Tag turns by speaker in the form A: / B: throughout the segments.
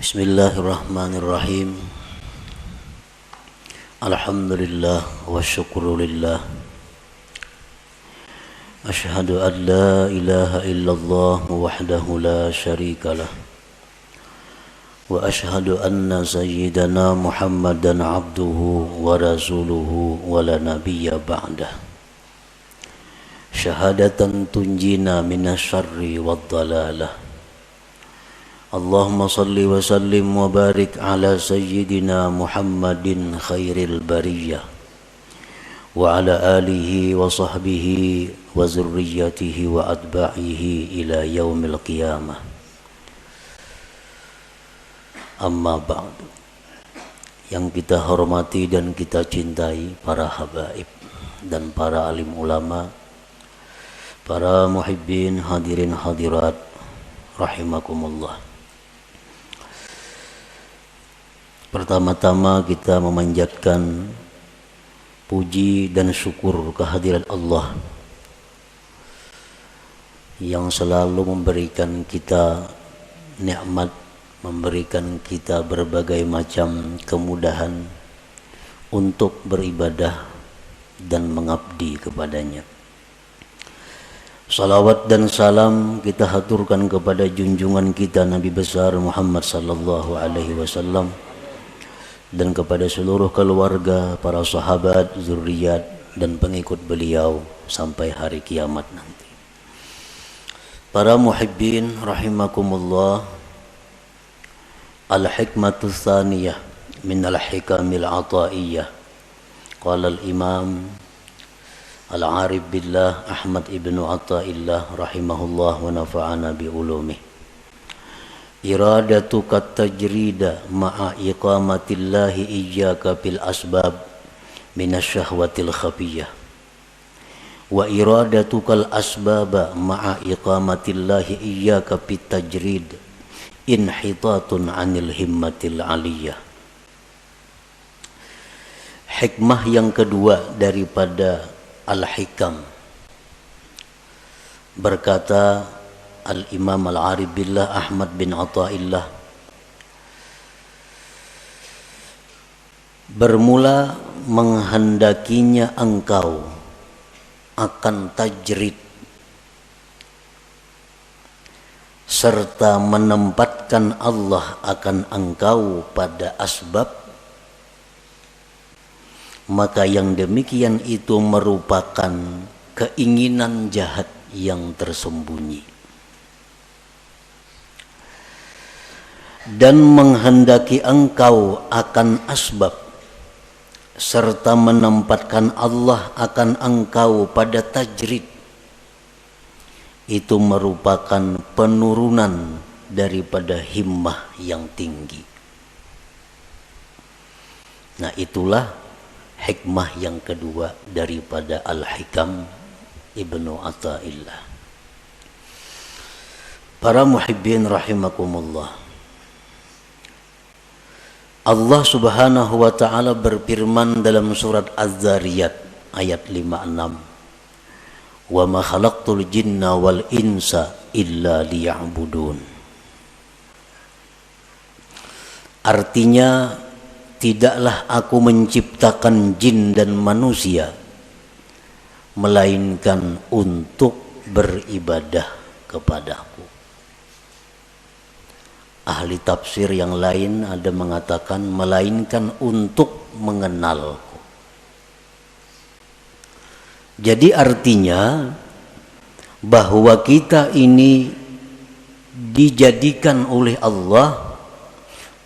A: Bismillahirrahmanirrahim. Alhamdulillah wa syukrulillah. Ashhadu an la ilaha illallah wahdahu la syarika lah. Wa ashhadu anna sayyidana Muhammadan abduhu wa rasuluhu wa la nabiyya ba'dah. Syahadatan tunjina minasyarri wad dalalah. Allahumma salli wa sallim wa barik ala sayyidina Muhammadin khairil bariyah wa ala alihi wa sahbihi wa zurriyatihi wa atba'ihi ila yaumil qiyamah. Amma ba'du. Yang kita hormati dan kita cintai para habaib dan para alim ulama, para muhibbin hadirin hadirat rahimakumullah. Pertama-tama kita memanjatkan puji dan syukur kehadirat Allah yang selalu memberikan kita nikmat, memberikan kita berbagai macam kemudahan untuk beribadah dan mengabdi kepadanya. Salawat dan salam kita haturkan kepada junjungan kita Nabi besar Muhammad sallallahu alaihi wasallam dan kepada seluruh keluarga, para sahabat, zuriat dan pengikut beliau sampai hari kiamat nanti. Para muhibbin rahimakumullah, al-hikmatu tsaniyah min al-hikamil ataiyah. Qala al-imam al-arif billah Ahmad ibnu Athaillah rahimahullah wa nafa'ana bi ulumih. Iradatuka tajrida ma'a iqamatillahi iyyaka bil asbab minasyahwatil khafiyah wa iradatukal asbaba ma'a iqamatillahi iyyaka bit tajrid inhitatun anil himmatil aliyah. Hikmah yang kedua daripada al-hikam, berkata Al-Imam Al-Arif Billah Ahmad bin Athaillah, bermula menghendakinya engkau akan tajrid serta menempatkan Allah akan engkau pada asbab, maka yang demikian itu merupakan keinginan jahat yang tersembunyi. Dan menghendaki engkau akan asbab serta menempatkan Allah akan engkau pada tajrid, itu merupakan penurunan daripada himmah yang tinggi. Nah, itulah hikmah yang kedua daripada Al-Hikam Ibnu Athaillah. Para muhibbin rahimakumullah, Allah subhanahu wa ta'ala berfirman dalam surat Az-Zariyat ayat 56, wa ma khalaqtul jinna wal insa illa liya'budun. Artinya, tidaklah aku menciptakan jin dan manusia melainkan untuk beribadah kepadaku. Ahli tafsir yang lain ada mengatakan melainkan untuk mengenalku. Jadi artinya bahwa kita ini dijadikan oleh Allah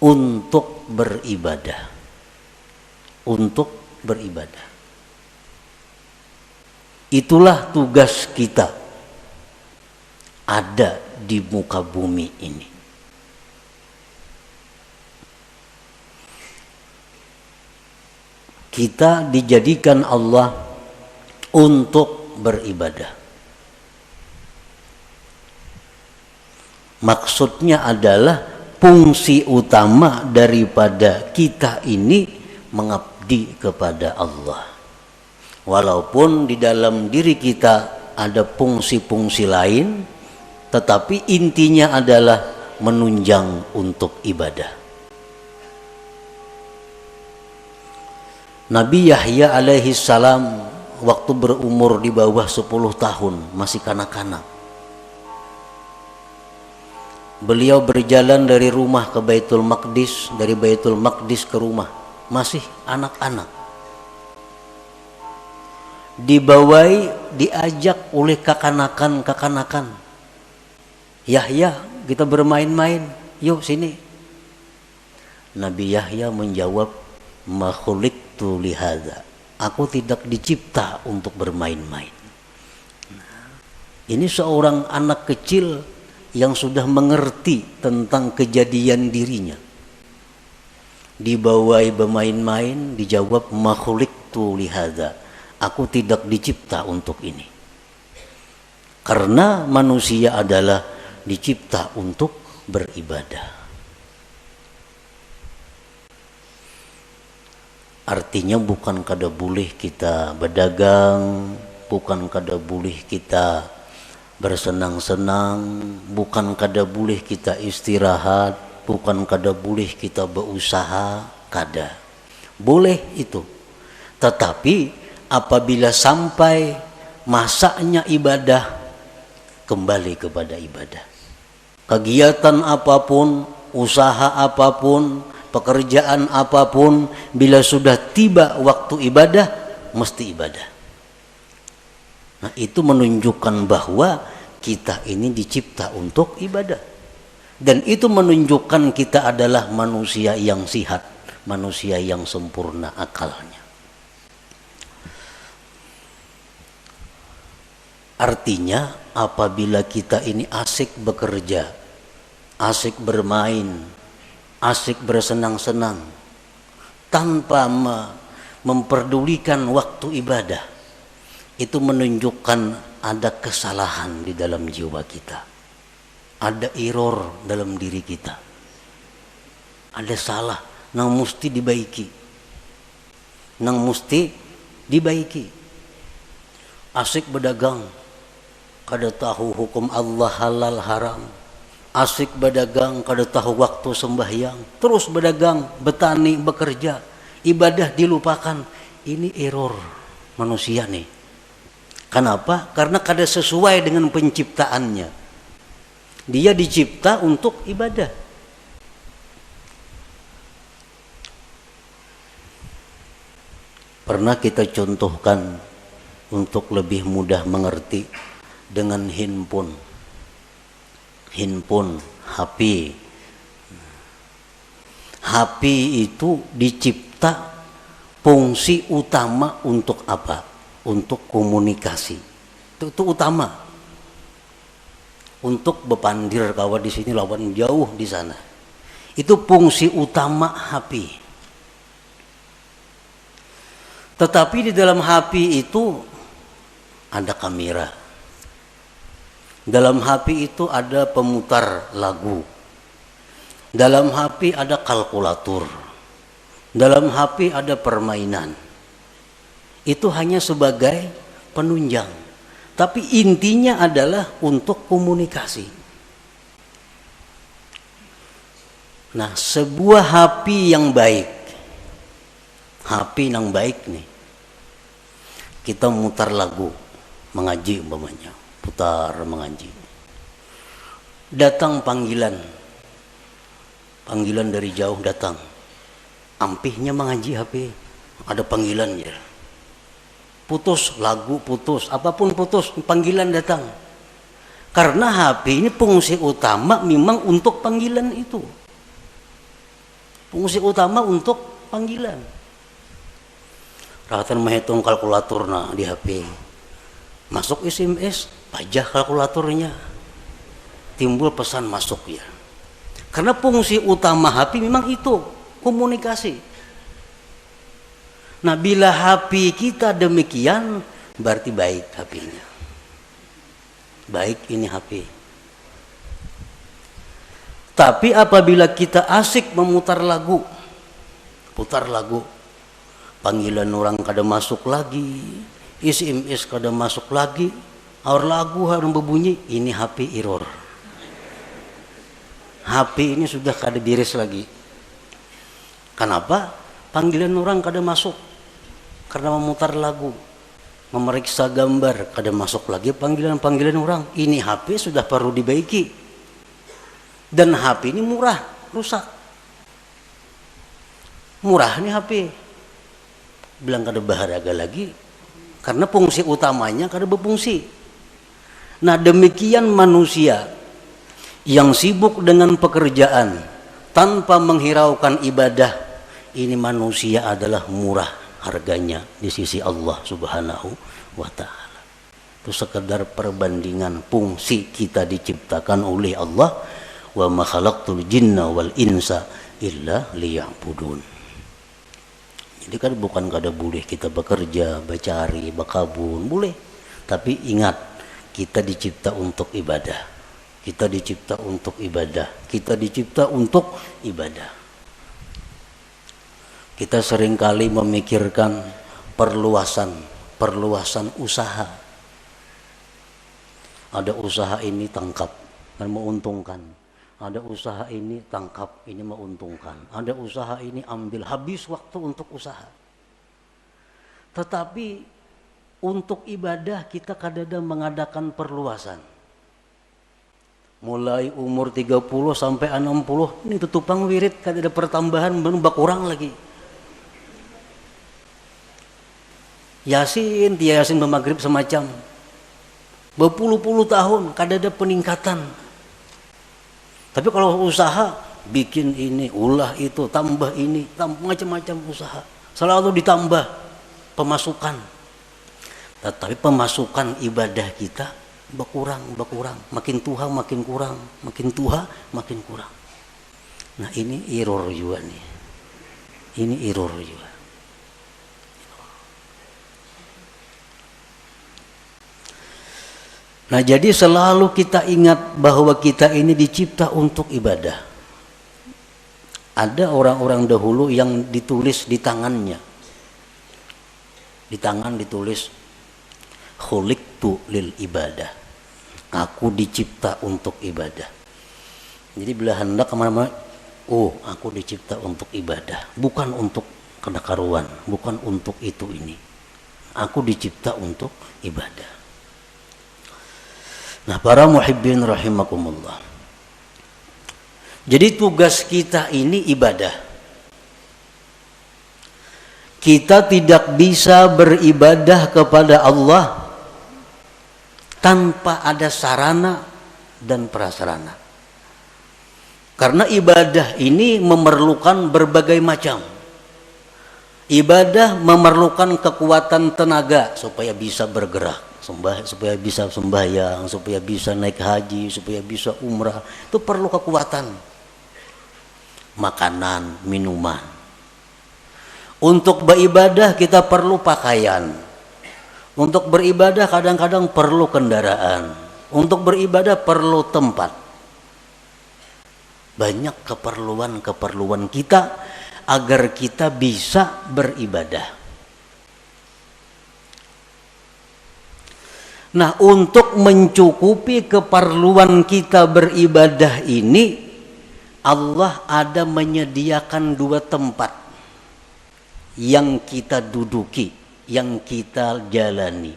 A: untuk beribadah. Untuk beribadah. Itulah tugas kita ada di muka bumi ini. Kita dijadikan Allah untuk beribadah. Maksudnya adalah fungsi utama daripada kita ini mengabdi kepada Allah. Walaupun di dalam diri kita ada fungsi-fungsi lain, tetapi intinya adalah menunjang untuk ibadah. Nabi Yahya alaihi salam waktu berumur di bawah 10 tahun, masih kanak-kanak. Beliau berjalan dari rumah ke Baitul Maqdis, dari Baitul Maqdis ke rumah, masih anak-anak. Dibawai, diajak oleh kakanakan. Yahya, kita bermain-main, yuk sini. Nabi Yahya menjawab, ma khuliqtu lihadza. Aku tidak dicipta untuk bermain-main. Ini seorang anak kecil yang sudah mengerti tentang kejadian dirinya. Dibawai bermain-main, dijawab ma khuliqtu lihadza. Aku tidak dicipta untuk ini. Karena manusia adalah dicipta untuk beribadah. Artinya bukan kada boleh kita berdagang, bukan kada boleh kita bersenang-senang, bukan kada boleh kita istirahat, bukan kada boleh kita berusaha, kada. Boleh itu. Tetapi apabila sampai masanya ibadah, kembali kepada ibadah. Kegiatan apapun, usaha apapun, pekerjaan apapun, bila sudah tiba waktu ibadah, mesti ibadah. Nah, itu menunjukkan bahwa kita ini dicipta untuk ibadah. Dan itu menunjukkan kita adalah manusia yang sihat, manusia yang sempurna akalnya. Artinya, apabila kita ini asik bekerja, asik bermain, asik bersenang-senang tanpa memperdulikan waktu ibadah, itu menunjukkan ada kesalahan di dalam jiwa kita, ada error dalam diri kita, ada salah yang mesti dibaiki. Asik berdagang, kada tahu hukum Allah halal haram. Asik berdagang, kada tahu waktu sembahyang, terus berdagang, bertani, bekerja, ibadah dilupakan. Ini error manusia nih. Kenapa? Karena kada sesuai dengan penciptaannya. Dia dicipta untuk ibadah. Pernah kita contohkan untuk lebih mudah mengerti dengan handphone, HP. HP itu dicipta fungsi utama untuk apa? Untuk komunikasi. Itu utama. Untuk bepandir kawan di sini lawan jauh di sana. Itu fungsi utama HP. Tetapi di dalam HP itu ada kamera. Dalam HP itu ada pemutar lagu. Dalam HP ada kalkulator. Dalam HP ada permainan. Itu hanya sebagai penunjang. Tapi intinya adalah untuk komunikasi. Nah, sebuah HP yang baik. HP yang baik nih. Kita mutar lagu, mengaji umpamanya. Putar mengaji. Datang panggilan dari jauh datang. Ampihnya mengaji HP. Ada panggilan ya. Putus lagu, putus apapun putus, panggilan datang. Karena HP ini fungsi utama memang untuk panggilan itu. Fungsi utama untuk panggilan. Rahatan menghitung kalkulator di HP. Masuk SMS, pajah kalkulatornya, timbul pesan masuk ya. Karena fungsi utama HP memang itu, komunikasi. Nah, bila HP kita demikian, berarti baik HP-nya. Baik ini HP. Tapi apabila kita asik memutar lagu, putar lagu, panggilan orang kada masuk lagi, SMS kada masuk lagi, lagu harus berbunyi, ini HP error. HP ini sudah kada beres lagi. Kenapa? Panggilan orang kada masuk karena memutar lagu, memeriksa gambar, kada masuk lagi panggilan orang. Ini HP sudah perlu dibaiki. Dan HP ini murah, rusak. Murah nih HP. Bilang kada berharga lagi karena fungsi utamanya kada berfungsi. Nah, demikian manusia yang sibuk dengan pekerjaan tanpa menghiraukan ibadah, ini manusia adalah murah harganya di sisi Allah Subhanahu wa ta'ala. Itu sekedar perbandingan fungsi kita diciptakan oleh Allah, wa ma khalaqtul jinna wal insa illa liya'budun. Jadi kan bukan kada boleh kita bekerja, bercari, berkabun, boleh. Tapi ingat, kita dicipta untuk ibadah. Kita dicipta untuk ibadah. Kita dicipta untuk ibadah. Kita seringkali memikirkan perluasan usaha. Ada usaha ini tangkap dan menguntungkan. Ada usaha ini tangkap, ini menguntungkan. Ada usaha ini ambil, habis waktu untuk usaha. Tetapi untuk ibadah kita kadang-kadang mengadakan perluasan. Mulai umur 30 sampai 60, ini tutupang wirid, kada ada pertambahan, menambah kurang lagi. Yasin, Yasin bermaghrib semacam. Berpuluh-puluh tahun, kada ada peningkatan. Tapi kalau usaha, bikin ini, ulah itu, tambah ini, macam-macam usaha. Selalu ditambah pemasukan. Tetapi pemasukan ibadah kita berkurang. Makin tua makin kurang, makin tua makin kurang. Nah, ini error juga nih. Ini error juga. Nah, jadi selalu kita ingat bahwa kita ini dicipta untuk ibadah. Ada orang-orang dahulu yang ditulis di tangannya. Di tangan ditulis khuliqtu lil ibadah. Aku dicipta untuk ibadah. Jadi bila hendak kemana-mana, oh, aku dicipta untuk ibadah, bukan untuk kedakaruan, bukan untuk itu ini. Aku dicipta untuk ibadah. Nah, para muhibbin rahimakumullah. Jadi tugas kita ini ibadah. Kita tidak bisa beribadah kepada Allah tanpa ada sarana dan prasarana. Karena ibadah ini memerlukan berbagai macam. Ibadah memerlukan kekuatan tenaga supaya bisa bergerak. Supaya bisa sembahyang, supaya bisa naik haji, supaya bisa umrah, itu perlu kekuatan. Makanan, minuman. Untuk beribadah kita perlu pakaian. Untuk beribadah kadang-kadang perlu kendaraan. Untuk beribadah perlu tempat. Banyak keperluan kita agar kita bisa beribadah. Nah, untuk mencukupi keperluan kita beribadah ini, Allah ada menyediakan dua tempat yang kita duduki, yang kita jalani.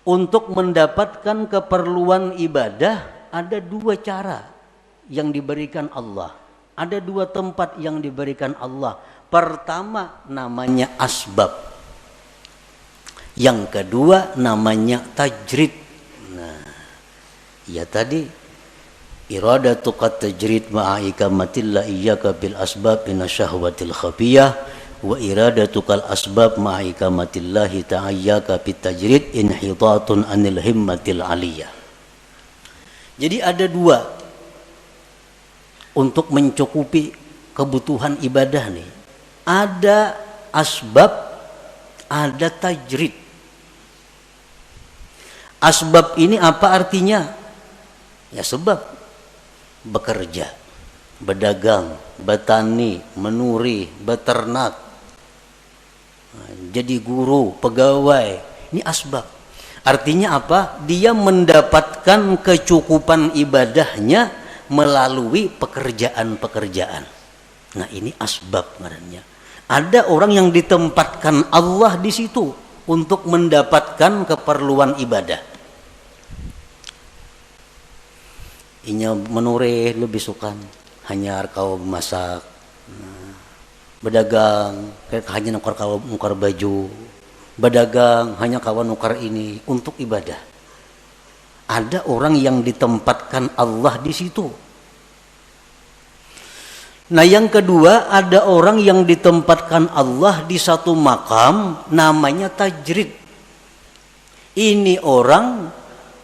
A: Untuk mendapatkan keperluan ibadah, ada dua cara yang diberikan Allah. Ada dua tempat yang diberikan Allah. Pertama namanya asbab. Yang kedua namanya tajrid. Nah, ya tadi iradatuka tajrid ma'a ikamatillah iyyaka bil asbab minasyahwatil khafiyah wa iradatukal asbab ma'a ikamatillahi ta'ayyaka bit tajrid inhitatun anil himmatil aliyah. Jadi ada dua untuk mencukupi kebutuhan ibadah nih. Ada asbab, ada tajrid. Asbab ini apa artinya? Ya sebab. Bekerja, berdagang, bertani, menuri, beternak, jadi guru, pegawai. Ini asbab. Artinya apa? Dia mendapatkan kecukupan ibadahnya melalui pekerjaan-pekerjaan. Nah, ini asbab ngarannya. Ada orang yang ditempatkan Allah di situ untuk mendapatkan keperluan ibadah. Inya menure lebih sukan hanya kau masak, berdagang hanya nukar baju, berdagang hanya kawan nukar ini untuk ibadah. Ada orang yang ditempatkan Allah di situ. Nah, yang kedua, ada orang yang ditempatkan Allah di satu makam namanya tajrid. Ini orang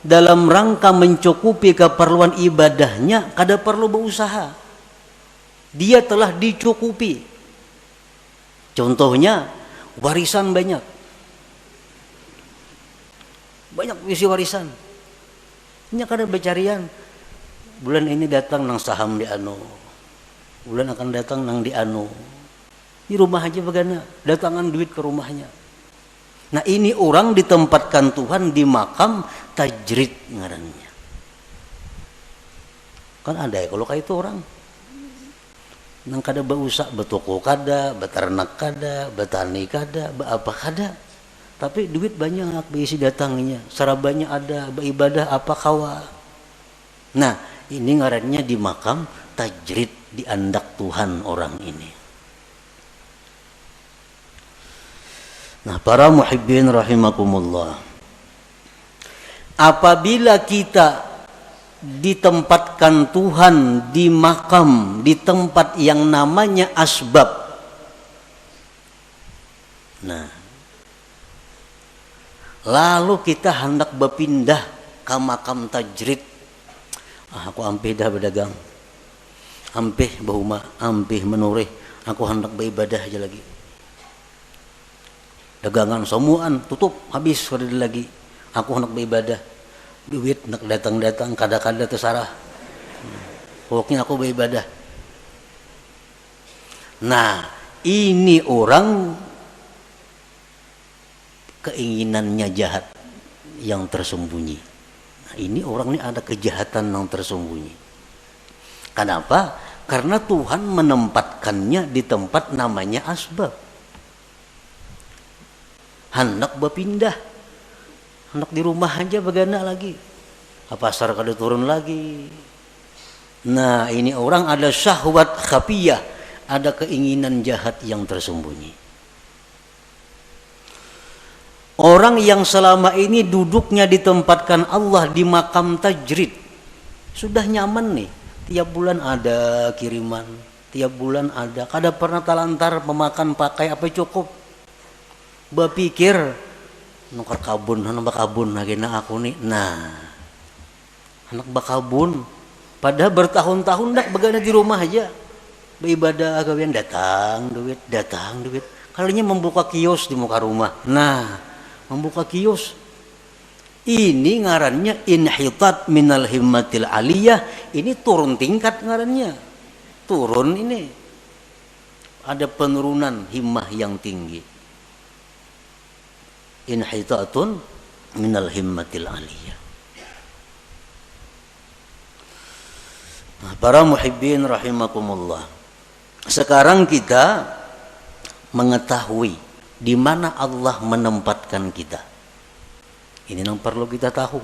A: dalam rangka mencukupi keperluan ibadahnya kada perlu berusaha. Dia telah dicukupi. Contohnya warisan banyak. Banyak isi warisan. Ini kada becarian. Bulan ini datang nang saham di anu. Bulan akan datang nang di anu. Di rumah aja bagana, datangan duit ke rumahnya. Nah, ini orang ditempatkan Tuhan di makam tajrid ngarannya. Kan ada ya kalau kayak itu orang. Nang kada bausak betoko kada, beternak kada, betani kada, apa kada. Tapi duit banyak berisi datangnya, sarabanya ada, beribadah apa kawa. Nah, ini ngarannya di makam tajrid, diandak Tuhan orang ini. Nah, para muhibbin rahimakumullah, apabila kita ditempatkan Tuhan di makam, di tempat yang namanya asbab, nah, lalu kita hendak berpindah ke makam tajrid. Aku ampih dah berdagang, ampih bahuma, ampih menurih, aku hendak beribadah aja lagi. Dagangan semuaan tutup habis sudah lagi. Aku hendak beribadah. Duit nak datang-datang kada-kada terserah. Pokoknya aku beribadah. Nah, ini orang keinginannya jahat yang tersembunyi. Nah, ini orang ini ada kejahatan yang tersembunyi. Kenapa? Karena Tuhan menempatkannya di tempat namanya asbab. Hendak berpindah, hendak di rumah aja bagana lagi, pasar kada turun lagi. Nah, ini orang ada syahwat khafiyah, ada keinginan jahat yang tersembunyi. Orang yang selama ini duduknya ditempatkan Allah di makam tajrid, sudah nyaman nih, tiap bulan ada kiriman, tiap bulan ada, kada pernah talantar memakan pakai apa cukup. Berpikir nukar kabun, anak bakabun lagi na aku nih. Nah, anak bakabun padahal bertahun-tahun dak begana di rumah aja beribadah agawian, datang duit. Kalinya membuka kios di muka rumah. Nah, membuka kios ini ngarannya inhitat minal himmatil aliyah. Ini turun tingkat ngarannya, turun ini, ada penurunan himmah yang tinggi. Inhitatun minal himmatil aliyah. Nah, para muhibbin rahimakumullah, sekarang kita mengetahui di mana Allah menempatkan kita. Ini yang perlu kita tahu.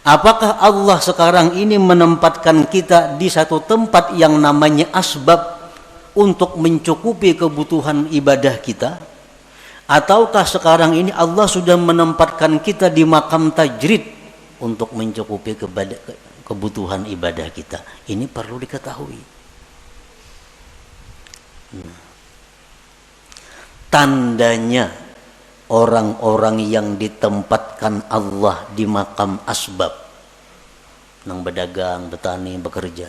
A: Apakah Allah sekarang ini menempatkan kita di satu tempat yang namanya asbab untuk mencukupi kebutuhan ibadah kita? Ataukah sekarang ini Allah sudah menempatkan kita di makam tajrid untuk mencukupi kebutuhan ibadah kita? Ini perlu diketahui. Tandanya orang-orang yang ditempatkan Allah di makam asbab, nang berdagang, bertani, bekerja,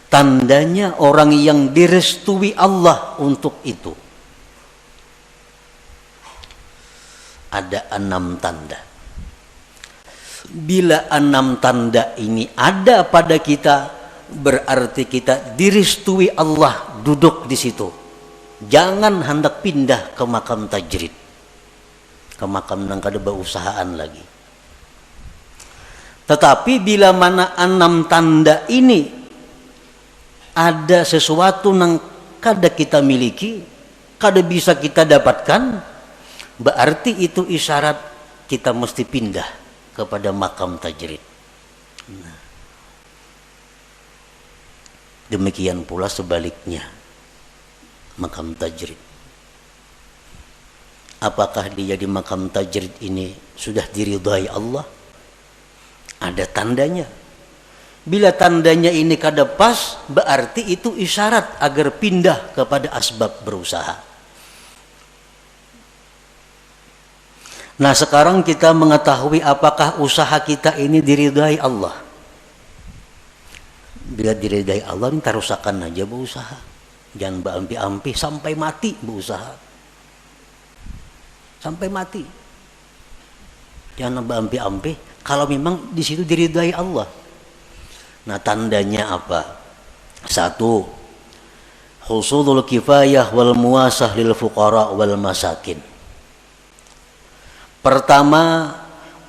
A: tandanya orang yang direstui Allah untuk itu. Ada 6 tanda. Bila 6 tanda ini ada pada kita, berarti kita direstui Allah duduk di situ. Jangan hendak pindah ke makam tajrid, ke makam nang kada bausahaan lagi. Tetapi bila mana 6 tanda ini ada sesuatu yang kada kita miliki, kada bisa kita dapatkan, berarti itu isyarat kita mesti pindah kepada makam tajrid. Nah, demikian pula sebaliknya, makam tajrid. Apakah dia di makam tajrid ini sudah diridhai Allah? Ada tandanya. Bila tandanya ini kada pas, berarti itu isyarat agar pindah kepada asbab berusaha. Nah, sekarang kita mengetahui apakah usaha kita ini diridhai Allah. Bila diridhai Allah, ini tarusakan aja berusaha. Jangan berampi-ampi sampai mati berusaha. Sampai mati. Jangan berampi-ampi kalau memang di situ diridhai Allah. Nah, tandanya apa? 1. Husulul kifayah wal muasah lil fuqara wal masakin. Pertama,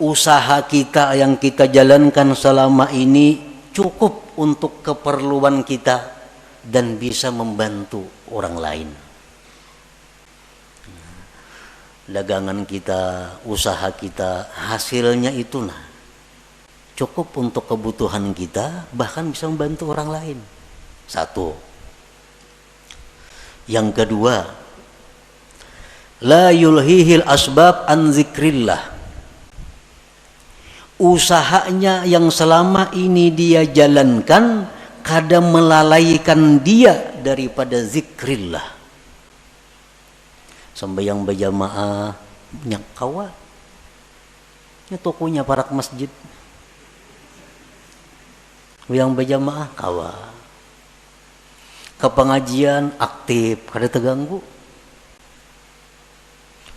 A: usaha kita yang kita jalankan selama ini cukup untuk keperluan kita dan bisa membantu orang lain. Dagangan kita, usaha kita, hasilnya itu cukup untuk kebutuhan kita, bahkan bisa membantu orang lain. 1. Yang kedua, la yulhihil asbab an zikrillah. Usahanya yang selama ini dia jalankan kada melalaikan dia daripada zikrillah. Sembahyang berjamaah nyak kawa. Nya tokonya parak masjid. Yang berjamaah kawa. Ke pengajian aktif, kada terganggu.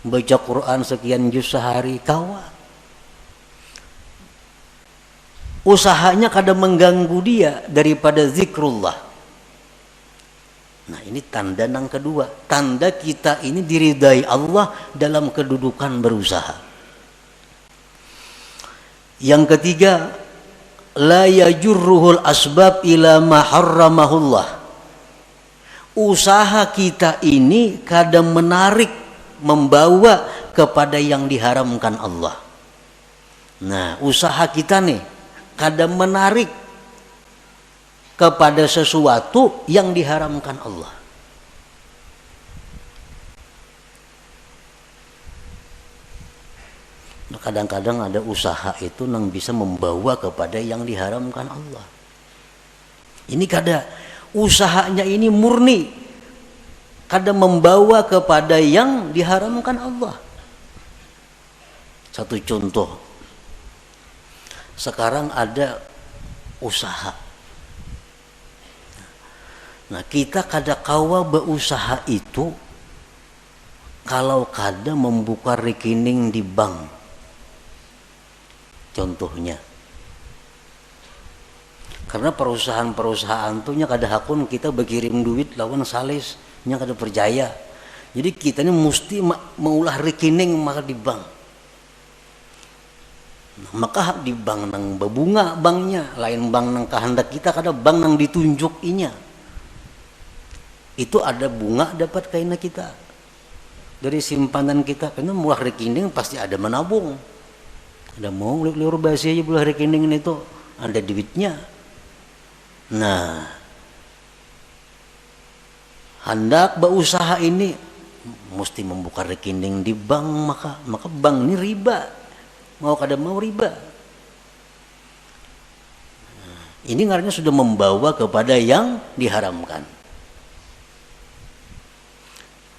A: Baca Quran sekian juz sehari kawa. Usahanya kada mengganggu dia daripada zikrullah. Nah, ini tanda yang kedua. Tanda kita ini diridai Allah dalam kedudukan berusaha. Yang ketiga, la yajurruhul asbab ila ma harramahullah. Usaha kita ini kadang menarik, membawa kepada yang diharamkan Allah. Nah, usaha kita nih kadang menarik kepada sesuatu yang diharamkan Allah. Nah, kadang-kadang ada usaha itu yang bisa membawa kepada yang diharamkan Allah. Ini kada usahanya ini murni, kada membawa kepada yang diharamkan Allah. Satu contoh, sekarang ada usaha. Nah, kita kada kawa berusaha itu kalau kada membuka rekening di bank. Contohnya, karena perusahaan-perusahaan tuh nya kada hakun kita berkirim duit lawan sales nya kada percaya. Jadi kita ini mesti mengulah rekening maka di bank. Nah, maka di bank nang berbunga banknya, lain bank nang kehendak kita, kada bank nang ditunjuk inya. Itu ada bunga dapat kaina kita dari simpanan kita, karena mulah rekening pasti ada menabung. Ada mau liur basi aja mulah rekening itu ada duitnya. Nah, hendak berusaha ini mesti membuka rekening di bank, maka bank ini riba. Mau kada mau riba. Nah, ini artinya sudah membawa kepada yang diharamkan.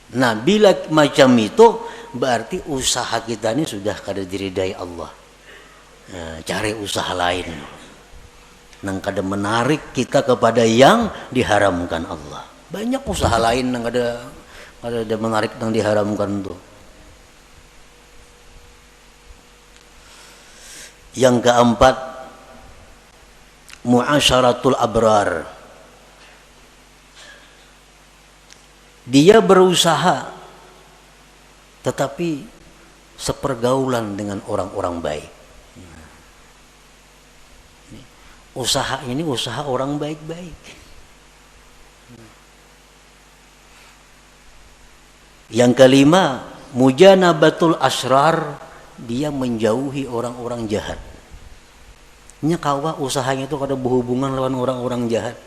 A: Nah, bila macam itu berarti usaha kita ini sudah kada diridai Allah. Nah, cari usaha lain nang kada menarik kita kepada yang diharamkan Allah. Banyak usaha lain nang kada menarik nang diharamkan itu. Yang keempat, muasyaratul abrar. Dia berusaha tetapi sepergaulan dengan orang-orang baik. Usaha ini usaha orang baik-baik. Yang kelima, mujanabatul asrar, dia menjauhi orang-orang jahat. Nya kawa usahanya itu kada berhubungan lawan orang-orang jahat.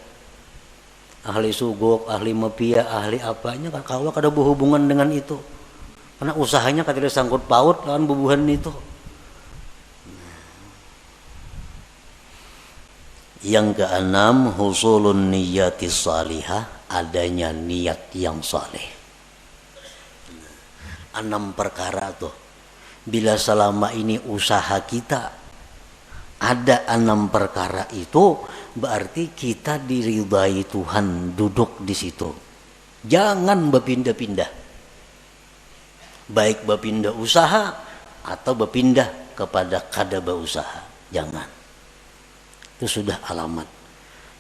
A: Ahli sugok, ahli mafia, ahli apanya kawa kada berhubungan dengan itu. Karena usahanya kada sangkut paut lawan bubuhan itu. Yang keenam, husulun niyatis salihah, adanya niat yang saleh. 6 perkara tuh. Bila selama ini usaha kita ada 6 perkara itu, berarti kita diridai Tuhan duduk di situ. Jangan berpindah-pindah. Baik berpindah usaha atau berpindah kepada kada berusaha. Jangan. Itu sudah alamat.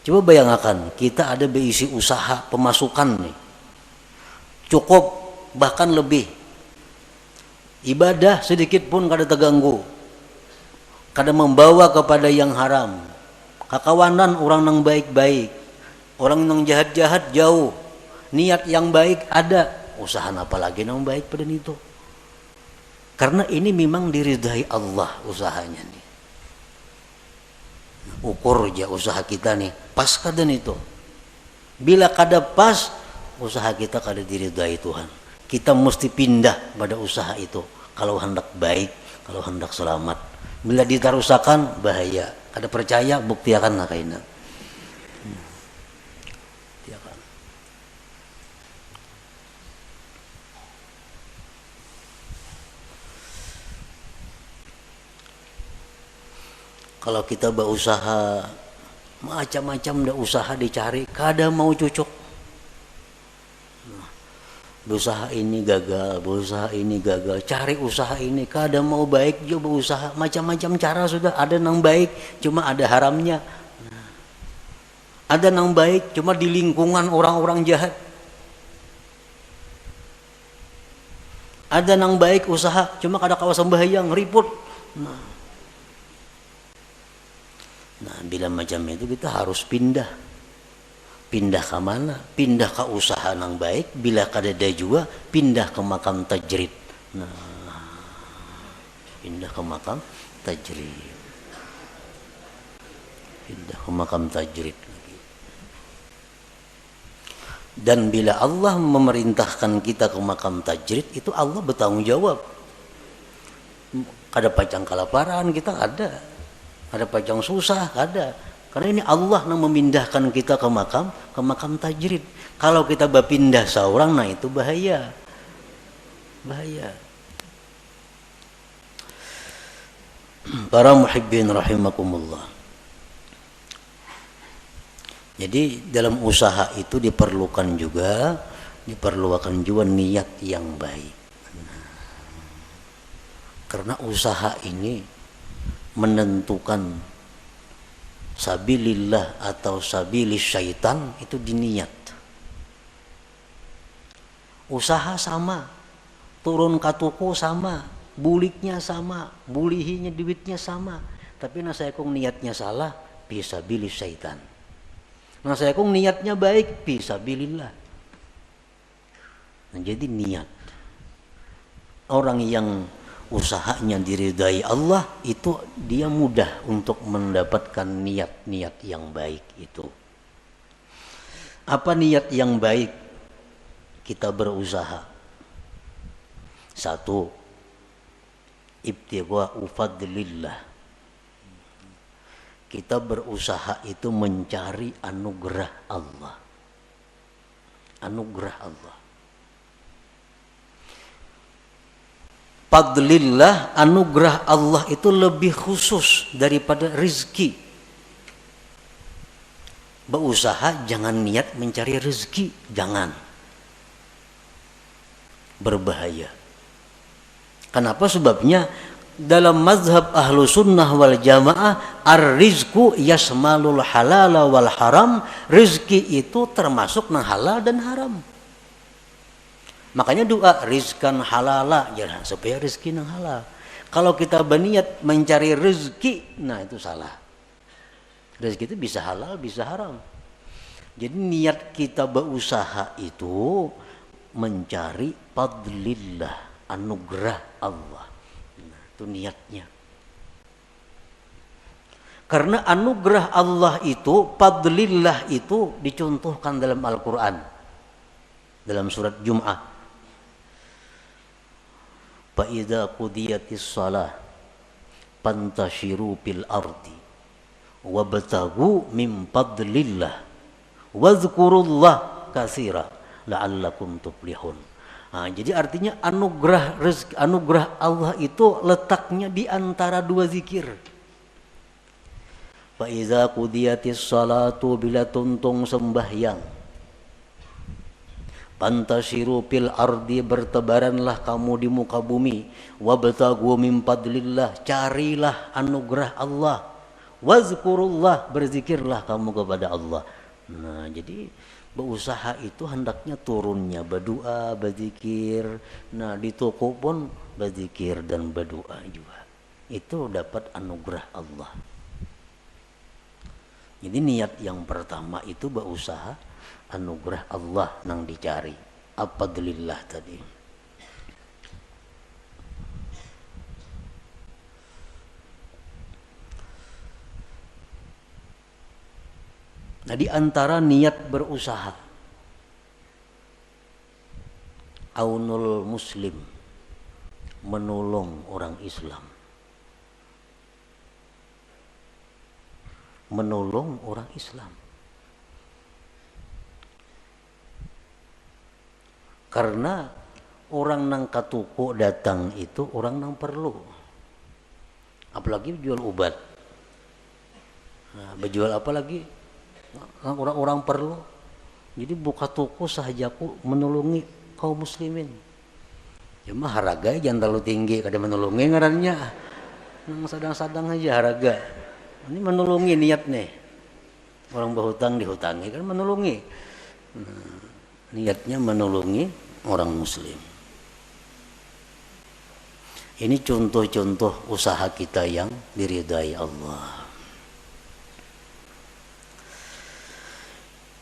A: Coba bayangkan, kita ada berisi usaha pemasukan nih. Cukup bahkan lebih. Ibadah sedikit pun kada terganggu. Kada membawa kepada yang haram. Kakawanan orang yang baik-baik. Orang yang jahat-jahat jauh. Niat yang baik ada. Usaha apa lagi yang baik pada itu. Karena ini memang diridai Allah usahanya nih. Ukur aja usaha kita nih, pas kada itu. Bila kada pas, usaha kita kada diridai Tuhan. Kita mesti pindah pada usaha itu. Kalau hendak baik, kalau hendak selamat. Bila ditarusakan, bahaya. Kada percaya, buktiakan nakaina. Kalau kita berusaha macam-macam dah usaha dicari, kada mau cocok. Berusaha ini gagal, berusaha ini gagal, cari usaha ini kada mau baik juga berusaha, macam-macam cara sudah ada nang baik, cuma ada haramnya. Ada nang baik, cuma di lingkungan orang-orang jahat. Ada nang baik usaha, cuma kada kawasan bahayang, ribut. Nah, bila macam itu kita harus pindah. Pindah ke mana? Pindah ke usaha yang baik. Bila kadada juga, pindah ke makam tajrid. Nah, pindah ke makam tajrid. Pindah ke makam tajrid. Dan bila Allah memerintahkan kita ke makam tajrid, itu Allah bertanggung jawab. Kada pacang kelaparan kita ada. Ada pajang susah, ada. Karena ini Allah yang memindahkan kita ke makam tajrid. Kalau kita berpindah seorang, nah itu bahaya. Bahaya. Para muhibbin rahimakumullah. Jadi dalam usaha itu diperlukan juga niat yang baik. Karena usaha ini menentukan sabilillah atau sabilis syaitan itu diniat. Usaha sama, turun katuku sama, buliknya sama, bulihinya duitnya sama, tapi nasa kong niatnya salah, fisabilis syaitan. Nasa kong niatnya baik, fisabilillah. Nah, jadi niat. Orang yang usahanya diridai Allah itu dia mudah untuk mendapatkan niat-niat yang baik itu. Apa niat yang baik? Kita berusaha. 1. Ibtigha'u fadlillah. Kita berusaha itu mencari anugerah Allah. Anugerah Allah. Fadlillah, anugerah Allah itu lebih khusus daripada rezeki. Berusaha jangan niat mencari rezeki, jangan. Berbahaya. Kenapa? Sebabnya dalam mazhab ahlu sunnah wal jamaah, ar-rizku yasmalul halala wal haram. Rezeki itu termasuk nang halal dan haram. Makanya doa rizkan halala, jangan supaya rezeki yang halal. Kalau kita berniat mencari rezeki, nah itu salah. Rezeki itu bisa halal, bisa haram. Jadi niat kita berusaha itu mencari fadlillah, anugerah Allah. Nah, itu niatnya. Karena anugerah Allah itu, fadlillah itu dicontohkan dalam Al-Quran. Dalam surat Jum'ah. Fa'idha qudiyatis salah, fantashiru fil ardi, wabtagu min fadlillah, wadhkurullah katsira la'allakum tuflihun. Nah, jadi artinya anugerah rezeki, anugerah Allah itu letaknya di antara dua zikir. Fa iza qudiyatis salatu, bila tuntung sembahyang, pantasiru fil ardi, bertebaranlah kamu di muka bumi, wabtagu min fadlillah, carilah anugerah Allah, wazkurullah, berzikirlah kamu kepada Allah. Nah, jadi berusaha itu hendaknya turunnya berdoa, berzikir. Nah, di toko pun berzikir dan berdoa juga. Itu dapat anugerah Allah. Jadi niat yang pertama itu berusaha anugerah Allah nang dicari. Fadlillah tadi. Nah, di antara niat berusaha, aunul muslim, menolong orang Islam. Menolong orang Islam. Karena orang nang katuko datang itu orang nang perlu. Apalagi jual obat. Nah, berjual apa lagi? Orang-orang perlu. Jadi buka toko sahajaku menolongi kaum muslimin. Ya mah harga jangan terlalu tinggi kada menolongi ngarannya. Nang sadang-sadang aja harga. Ini menolongi niat nih. Orang berhutang dihutangi kan menolongi. Nah, niatnya menolongi orang muslim. Ini contoh-contoh usaha kita yang diridai Allah.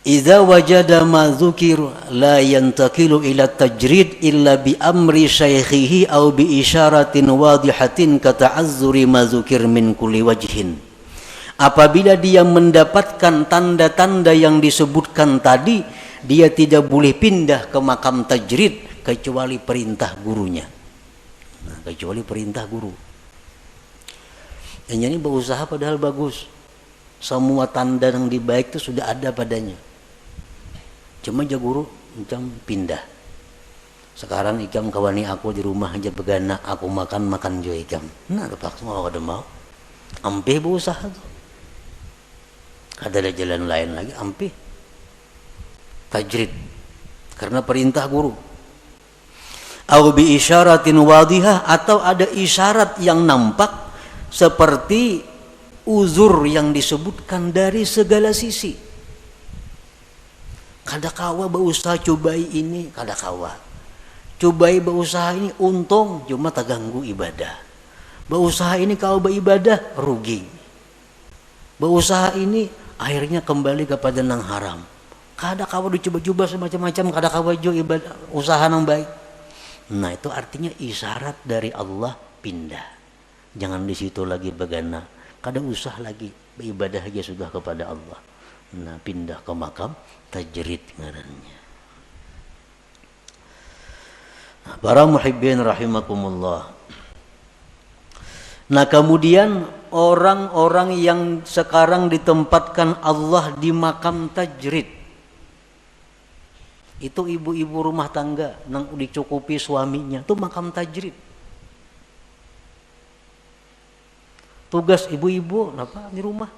A: Idza wajada ma dzukir la yantaqilu ila tajrid illa bi amri syaikhihi aw bi isyaratin wadihatin ka ta'azzuri ma dzukir min kulli wajhin. Apabila dia mendapatkan tanda-tanda yang disebutkan tadi, dia tidak boleh pindah ke makam tajrid kecuali perintah gurunya. Nah, kecuali perintah guru. Dan ini berusaha padahal bagus. Semua tanda yang dibaik itu sudah ada padanya. Cuma aja guru macam pindah. Sekarang ikam kawani aku di rumah aja begana, aku makan jo ikam. Nah, terpaksa mau kada mau. Ampih berusaha tuh. Ada jalan lain lagi, ampih. Tajrid. Karena perintah guru. Au bi isyaratin wadihah, atau ada isyarat yang nampak seperti uzur yang disebutkan dari segala sisi. Kada kawa berusaha cobai ini, kada kawa. Cobai berusaha ini untung, cuma terganggu ibadah. Berusaha ini kau beribadah rugi. Berusaha ini akhirnya kembali kepada nang haram. Kada kawa dicoba-coba semacam-macam, kada kawa jo ibadah usaha nang baik. Nah, itu artinya isyarat dari Allah pindah. Jangan di situ lagi begana. Kada usah lagi beribadah aja sudah kepada Allah. Nah, pindah ke makam tajrid ngarannya. Nah, para muhibbin rahimakumullah. Nah, kemudian orang-orang yang sekarang ditempatkan Allah di makam tajrid, itu ibu-ibu rumah tangga nang dicukupi suaminya, itu makam tajrid. Tugas ibu-ibu apa di rumah?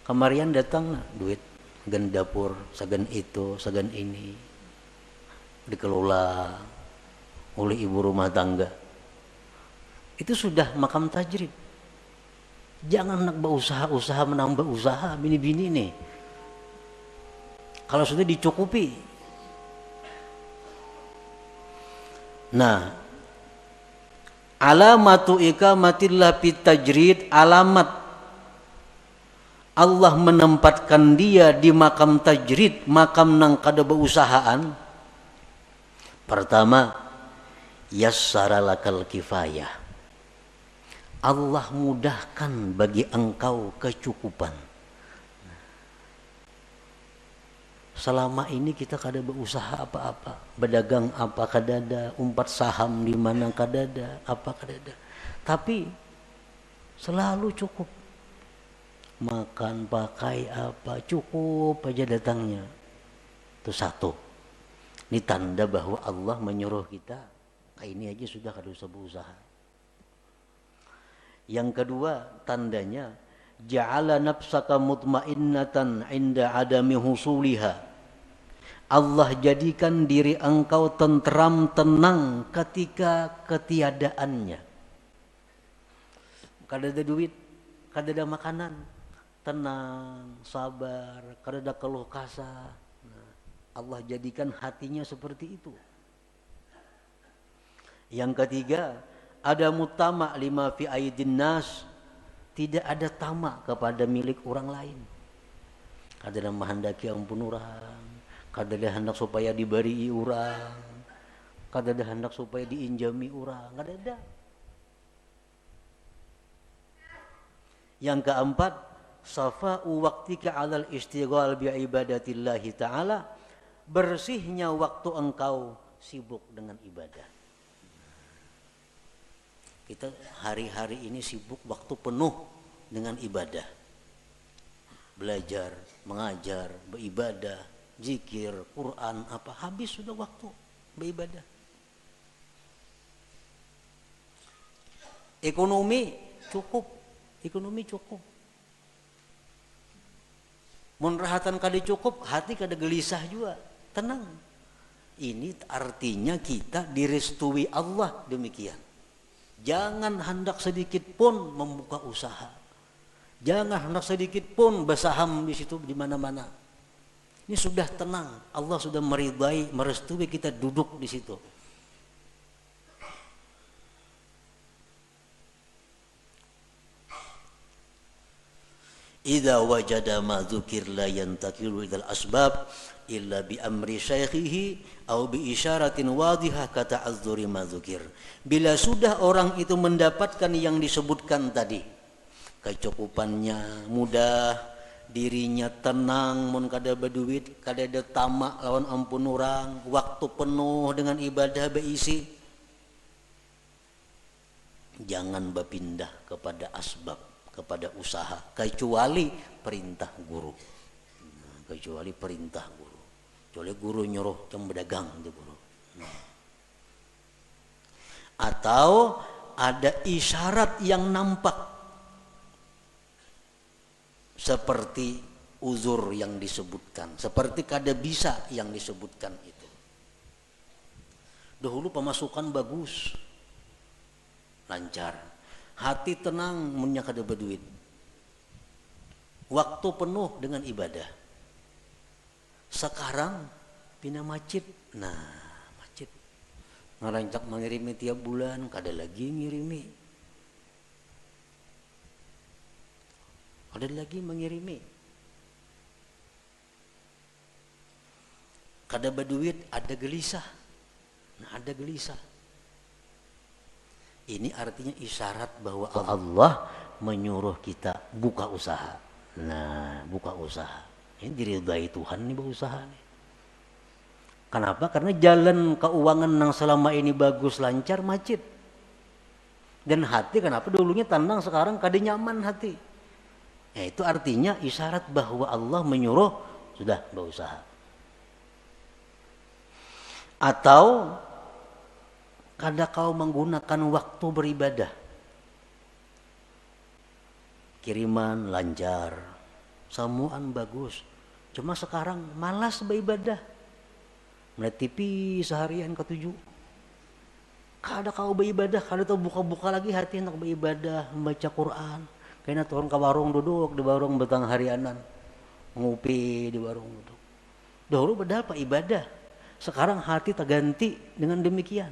A: Kamarian datang nah, duit sagan dapur, sagan itu, sagan ini dikelola oleh ibu rumah tangga. Itu sudah makam tajrid. Jangan nak berusaha menambah usaha bini-bini nih. Kalau sudah dicukupi. Nah, alamatu ikamatillah fit tajrid, alamat Allah menempatkan dia di makam tajrid, makam nang kada beusahaan. Pertama, yassara lakal kifayah. Allah mudahkan bagi engkau kecukupan. Selama ini kita kada berusaha apa-apa, berdagang apa kadada, umpat saham di mana kadada, apa kadada. Tapi selalu cukup. Makan, pakai apa, cukup aja datangnya. Itu satu. Ini tanda bahwa Allah menyuruh kita, ini aja sudah kada usah berusaha. Yang kedua tandanya, ja'ala nafsaka mutmainnatan 'inda adami husuliha. Allah jadikan diri engkau tentram, tenang ketika ketiadaannya. Kada ada duit, kada ada makanan, tenang, sabar, kada ada keluh kesah. Allah jadikan hatinya seperti itu. Yang ketiga, ada mutama lima fi aidin nas, tidak ada tamak kepada milik orang lain. Kada ada menghendaki ampun orang, kada ada hendak supaya diberi orang, kada ada hendak supaya diinjami orang, kada ada. Yang keempat, safa'u waqtika 'alal istighal bi ibadatillahi ta'ala, bersihnya waktu engkau sibuk dengan ibadah. Kita hari-hari ini sibuk waktu penuh dengan ibadah. Belajar, mengajar, beribadah, zikir, Quran, apa, habis sudah waktu beribadah. Ekonomi cukup. Mun rahatan kada cukup, hati kada gelisah juga, tenang. Ini artinya kita direstui Allah demikian. Jangan hendak sedikit pun membuka usaha. Jangan hendak sedikit pun bersaham di situ di mana-mana. Ini sudah tenang. Allah sudah meridai, merestui kita duduk di situ. Idza wajada ma dzukir la yantakilu ilal asbab illa bi amri syaikhihi au bi isyaratin wadihah kata azzuri ma dzukir. Bila sudah orang itu mendapatkan yang disebutkan tadi, kecukupannya mudah, dirinya tenang, mun kada berduit, kada ada tamak lawan ampun orang, waktu penuh dengan ibadah beisi, jangan berpindah kepada asbab, kepada usaha, kecuali perintah guru. Kecuali perintah guru. Kecuali guru nyuruh yang berdagang itu guru. Atau ada isyarat yang nampak seperti uzur yang disebutkan, seperti kada bisa yang disebutkan itu. Dahulu pemasukan bagus, lancar, hati tenang, munnya kada berduit, waktu penuh dengan ibadah. Sekarang pindah masjid, masjid ngerancak mengirimi tiap bulan, kada lagi ngirimi, ada lagi mengirimi, kada berduit, ada gelisah, ada gelisah. Ini artinya isyarat bahwa Allah menyuruh kita buka usaha. Buka usaha. Ini diridai Tuhan nih berusaha nih. Kenapa? Karena jalan keuangan yang selama ini bagus, lancar, macet. Dan hati kenapa dulunya tenang, sekarang kada nyaman hati. Itu artinya isyarat bahwa Allah menyuruh sudah berusaha. Atau kada kau menggunakan waktu beribadah. Kiriman lancar, samuan bagus. Cuma sekarang malas beribadah. Melihat TV seharian ketujuh. Kada kau beribadah, kada tahu buka-buka lagi hati hendak beribadah, membaca Quran. Kayaknya turun ke warung duduk di warung betang harianan, ngopi di warung duduk. Dahulu padahal apa ibadah. Sekarang hati terganti dengan demikian.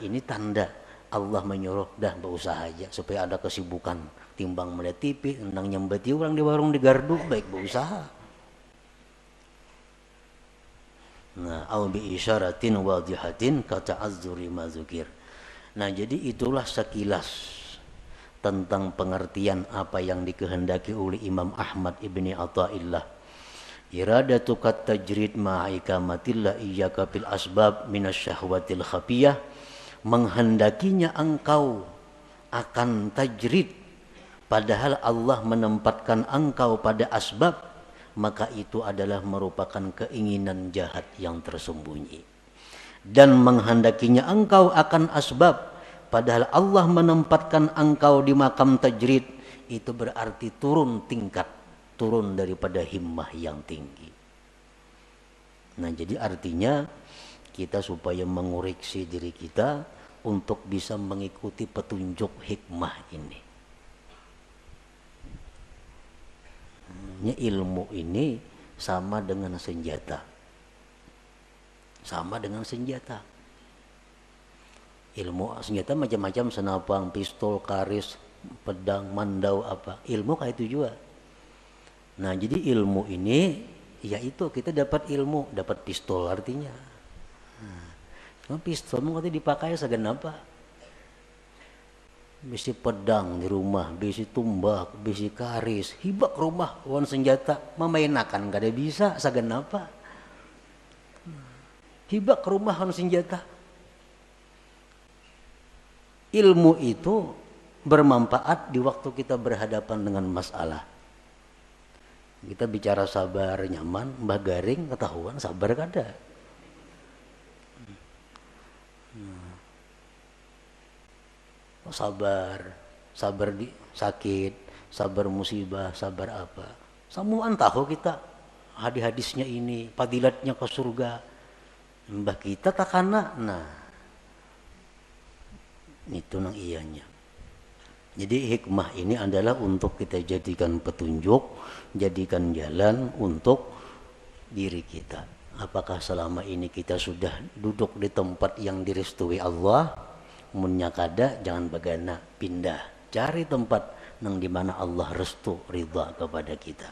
A: Ini tanda Allah menyuruh dah berusaha aja supaya ada kesibukan timbang melihat TV, nendang nyembeti orang di warung di gardu, baik berusaha. Nah, au bi isyaratin wadihatin kata'azzuri mazukir. Nah, jadi itulah sekilas tentang pengertian apa yang dikehendaki oleh Imam Ahmad ibni Athaillah. Iradatu kat tajrid ma'ikamatillah iyyaka fil asbab minasyahwatil khafiyah, menghendakinya engkau akan tajrid padahal Allah menempatkan engkau pada asbab, maka itu adalah merupakan keinginan jahat yang tersembunyi. Dan menghendakinya engkau akan asbab padahal Allah menempatkan engkau di makam tajrid, itu berarti turun tingkat, turun daripada himmah yang tinggi. Nah, jadi artinya kita supaya mengoreksi diri kita untuk bisa mengikuti petunjuk hikmah ini. Ilmu ini sama dengan senjata. Sama dengan senjata. Ilmu senjata macam-macam, senapang, pistol, karis, pedang, mandau apa. Ilmu kayak itu juga. Nah, jadi ilmu ini yaitu kita dapat ilmu, dapat pistol artinya. Cuma pistol mau dipakai segenapa. Bisi pedang di rumah, bisi tumbak, bisi karis, hibak rumah, wan senjata, memainakan gak ada bisa segenapa. Hibak rumah wan senjata. Ilmu itu bermanfaat di waktu kita berhadapan dengan masalah. Kita bicara sabar nyaman, Mbah Garing ketahuan sabar kada. Sabar di sakit, sabar musibah, sabar apa. Samuan tahu kita hadis-hadisnya ini, fadilatnya ke surga. Mbah kita takana, nah itu nang ianya. Jadi hikmah ini adalah untuk kita jadikan petunjuk, jadikan jalan untuk diri kita. Apakah selama ini kita sudah duduk di tempat yang direstui Allah? Munnya kada, jangan bagana, pindah, cari tempat nang dimana Allah restu ridha kepada kita.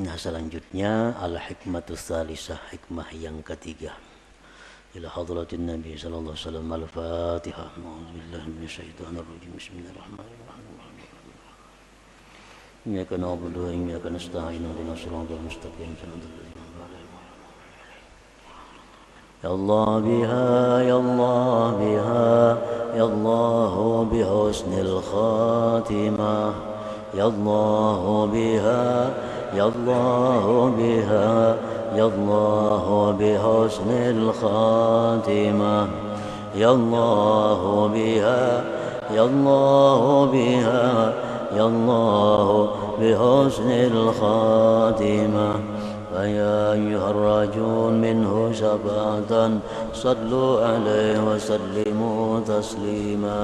A: Nah, selanjutnya al-hikmatus tsalisah, hikmah yang ketiga. Ila hadratin Nabi sallallahu alaihi wasallam, al-Fatihah. A'udzubillahi minasyaitonir rajim. Bismillahirrahmanirrahim. Iyyaka na'budu wa iyyaka nasta'in. Ihdinas siratal mustaqim. Ya Allah biha, ya Allah biha, ya Allah bihusnil khatimah. Ya Allah biha, ya Allah biha, ya Allah bihusnil khatimah. Ya Allah biha, ya Allah biha, ya Allah bihusnil khatimah. فيا أيها الراجون منه شفاعة صلوا عليه وسلموا تسليما.